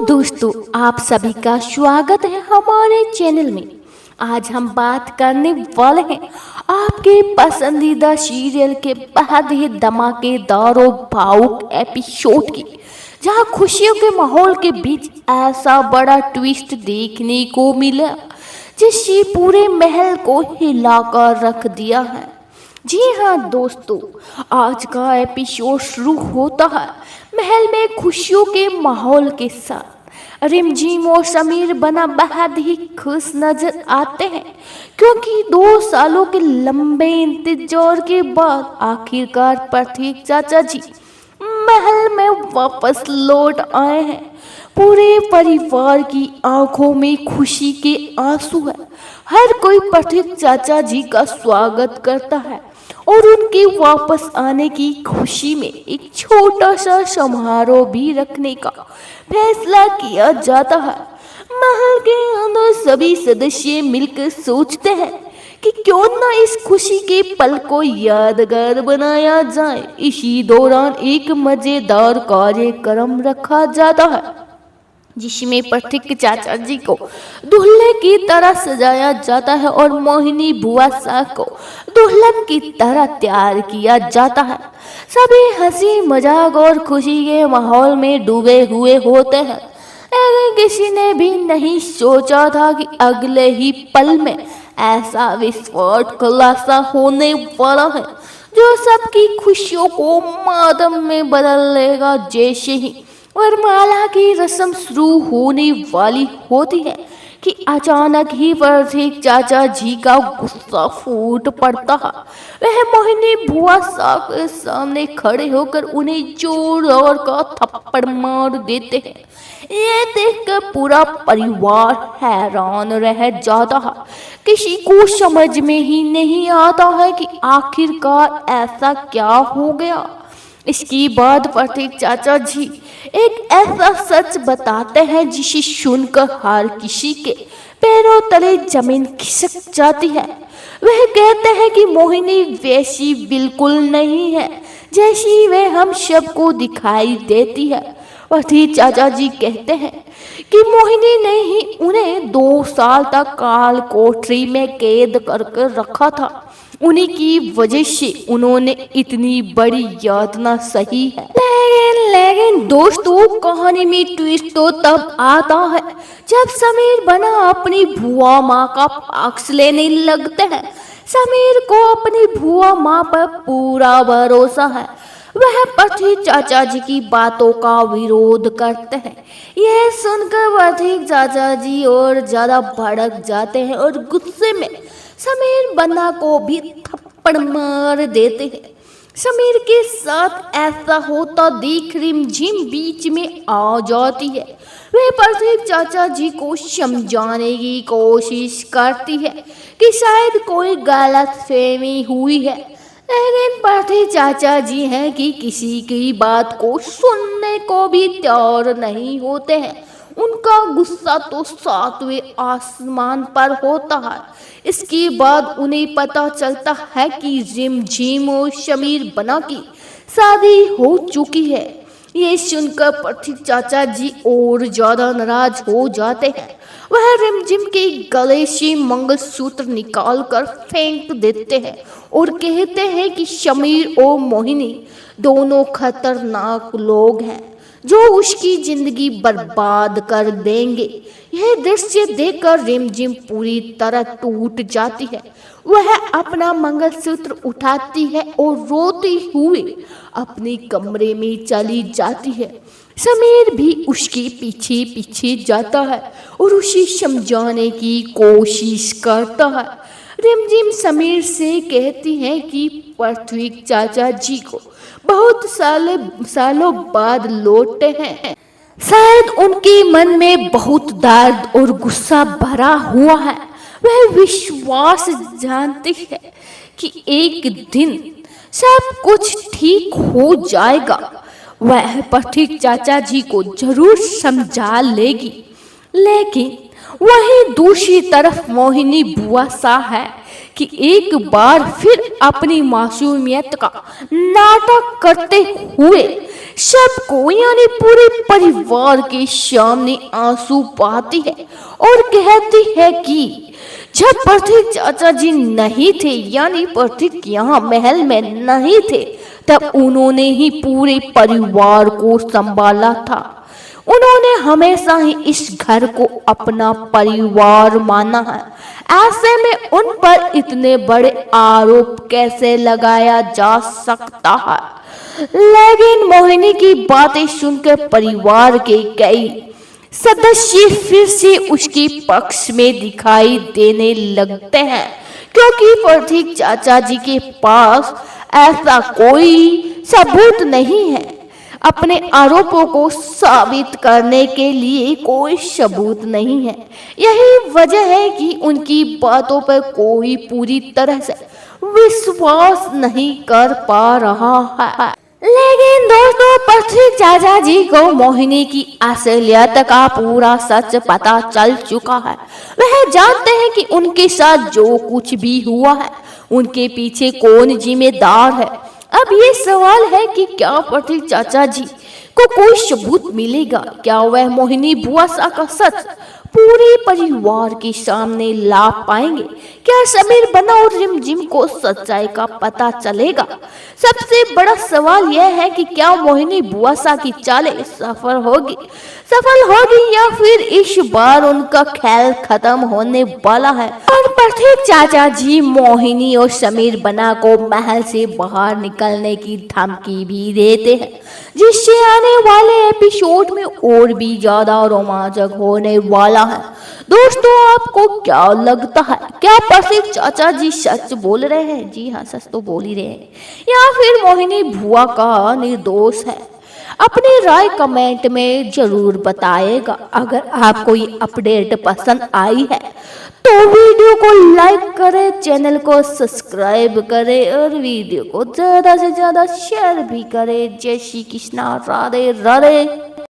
दोस्तों, आप सभी का स्वागत है हमारे चैनल में। आज हम बात करने वाले हैं आपके पसंदीदा सीरियल के बहुत ही धमाकेदार और भावुक एपिसोड की, जहां खुशियों के माहौल के बीच ऐसा बड़ा ट्विस्ट देखने को मिला जिससे पूरे महल को हिलाकर रख दिया है। जी हाँ दोस्तों, आज का एपिसोड शुरू होता है महल में खुशियों के माहौल के साथ। रिमझिम और समीर बना बहुत ही खुश नजर आते हैं क्योंकि 2 सालों के लंबे इंतजार के बाद आखिरकार प्रतीक चाचा जी महल में वापस लौट आए हैं। पूरे परिवार की आंखों में खुशी के आंसू है। हर कोई प्रतीक चाचा जी का स्वागत करता है और उनके वापस आने की खुशी में एक छोटा सा समारोह भी रखने का फैसला किया जाता है। महल के अंदर सभी सदस्य मिलकर सोचते हैं कि क्यों ना इस खुशी के पल को यादगार बनाया जाए। इसी दौरान एक मजेदार कार्यक्रम रखा जाता है जिसमें प्रतीक चाचा जी को दुल्हे की तरह सजाया जाता है और मोहिनी बुआ सा को दुल्हन की तरह तैयार किया जाता है। सभी हंसी मजाक और खुशी के माहौल में डूबे हुए होते हैं, लेकिन किसी ने भी नहीं सोचा था कि अगले ही पल में ऐसा विस्फोट खुलासा होने वाला है जो सबकी खुशियों को मातम में बदल देगा। जैसे ही वरमाला की रस्म शुरू होने वाली होती है कि अचानक ही प्रतीक चाचा जी का गुस्सा फूट पड़ता है। वह मोहिनी बुआ साहब के सामने खड़े होकर उन्हें जोर का थप्पड़ मार देते हैं। ये देखकर पूरा परिवार हैरान रह जाता है। किसी को समझ में ही नहीं आता है कि आखिरकार ऐसा क्या हो गया। इसके बाद प्रतीक चाचा जी एक ऐसा सच बताते हैं जिसे सुनकर हर किसी के पैरों तले जमीन खिसक जाती है। वह कहते हैं कि मोहिनी वैसी बिल्कुल नहीं है जैसी वह हम सबको दिखाई देती है। प्रतीक चाचा जी कहते हैं कि मोहिनी ने ही उन्हें 2 साल तक काल कोठरी में कैद करके रखा था। उन्हीं की वजह से उन्होंने इतनी बड़ी यातना सही है। लेकिन दोस्तों, कहानी में ट्विस्ट तो तब आता है जब समीर बना अपनी बुआ माँ का पक्ष लेने लगते हैं। समीर को अपनी बुआ माँ पर पूरा भरोसा है। वह प्रतीक चाचा जी की बातों का विरोध करते हैं। यह सुनकर प्रतीक चाचा जी और ज्यादा भड़क जाते हैं और गुस्से में समीर बन्ना को भी थप्पड़ मार देते हैं। समीर के साथ ऐसा होता देख रिमझिम बीच में आ जाती है। वह प्रतीक चाचा जी को समझाने की कोशिश करती है कि शायद कोई गलतफहमी हुई है, लेकिन प्रतीक चाचा जी हैं कि किसी की बात को सुनने को भी तैयार नहीं होते हैं। उनका गुस्सा तो 7वें आसमान पर होता है। इसके बाद उन्हें पता चलता है कि रिमझिम और समीर बना की शादी हो चुकी है। ये सुनकर प्रतीक चाचा जी और ज्यादा नाराज हो जाते हैं। वह रिमझिम के गले से मंगलसूत्र निकालकर फेंक देते हैं और कहते हैं कि समीर और मोहिनी दोनों खतरनाक लोग हैं जो उसकी जिंदगी बर्बाद कर देंगे। यह दृश्य देखकर रिमझिम पूरी तरह टूट जाती है। वह अपना मंगलसूत्र उठाती है और रोती हुई अपने कमरे में चली जाती है। समीर भी उसके पीछे पीछे जाता है और उसे समझाने की कोशिश करता है। रिमझिम समीर से कहती है कि प्रतीक चाचा जी को बहुत सालों बाद लौटे हैं। शायद उनके मन में बहुत दर्द और गुस्सा भरा हुआ है। वह विश्वास जानती है कि एक दिन सब कुछ ठीक हो जाएगा। वह प्रतीक चाचा जी को जरूर समझा लेगी। लेकिन वहीं दूसरी तरफ मोहिनी बुआ सा है कि एक बार फिर अपनी मासूमियत का नाटक करते हुए सबको यानी पूरे परिवार के सामने आंसू बहाती है और कहती है कि जब प्रतीक चाचा जी नहीं थे यानी प्रतीक यहाँ महल में नहीं थे तब उन्होंने ही पूरे परिवार को संभाला था। उन्होंने हमेशा ही इस घर को अपना परिवार माना है। ऐसे में उन पर इतने बड़े आरोप कैसे लगाया जा सकता है। लेकिन मोहिनी की बातें सुनकर परिवार के कई सदस्य फिर से उसके पक्ष में दिखाई देने लगते हैं, क्योंकि प्रतीक चाचा जी के पास ऐसा कोई सबूत नहीं है। अपने आरोपों को साबित करने के लिए कोई सबूत नहीं है। यही वजह है कि उनकी बातों पर कोई पूरी तरह से विश्वास नहीं कर पा रहा है। लेकिन दोस्तों, प्रतीक चाचा जी को मोहिनी की असलियत का पूरा सच पता चल चुका है। वह जानते हैं कि उनके साथ जो कुछ भी हुआ है उनके पीछे कौन जिम्मेदार है। अब ये सवाल है कि क्या प्रतीक चाचा जी को कोई सबूत मिलेगा? क्या वह मोहिनी बुआ सा का सच पूरे परिवार के सामने ला पाएंगे? क्या समीर बना और रिमझिम को सच्चाई का पता चलेगा? सबसे बड़ा सवाल यह है कि क्या मोहिनी बुआ सा की चालें सफल होगी या फिर इस बार उनका खेल खत्म होने वाला है और प्रतीक चाचा जी मोहिनी और समीर बना को महल से बाहर निकलने की धमकी भी देते हैं, जिससे आने वाले एपिसोड में और भी ज्यादा रोमांचक होने वाला है। दोस्तों, आपको क्या लगता है? क्या प्रतीक चाचा जी सच बोल रहे हैं? जी हाँ, सच तो बोल ही रहे हैं, या फिर मोहिनी बुआ का निर्दोष है? अपनी राय कमेंट में जरूर बताएगा। अगर आपको ये अपडेट पसंद आई है तो वीडियो को लाइक करें, चैनल को सब्सक्राइब करें और वीडियो को ज्यादा से ज्यादा शेयर भी करें। जय श्री कृष्णा, राधे राधे।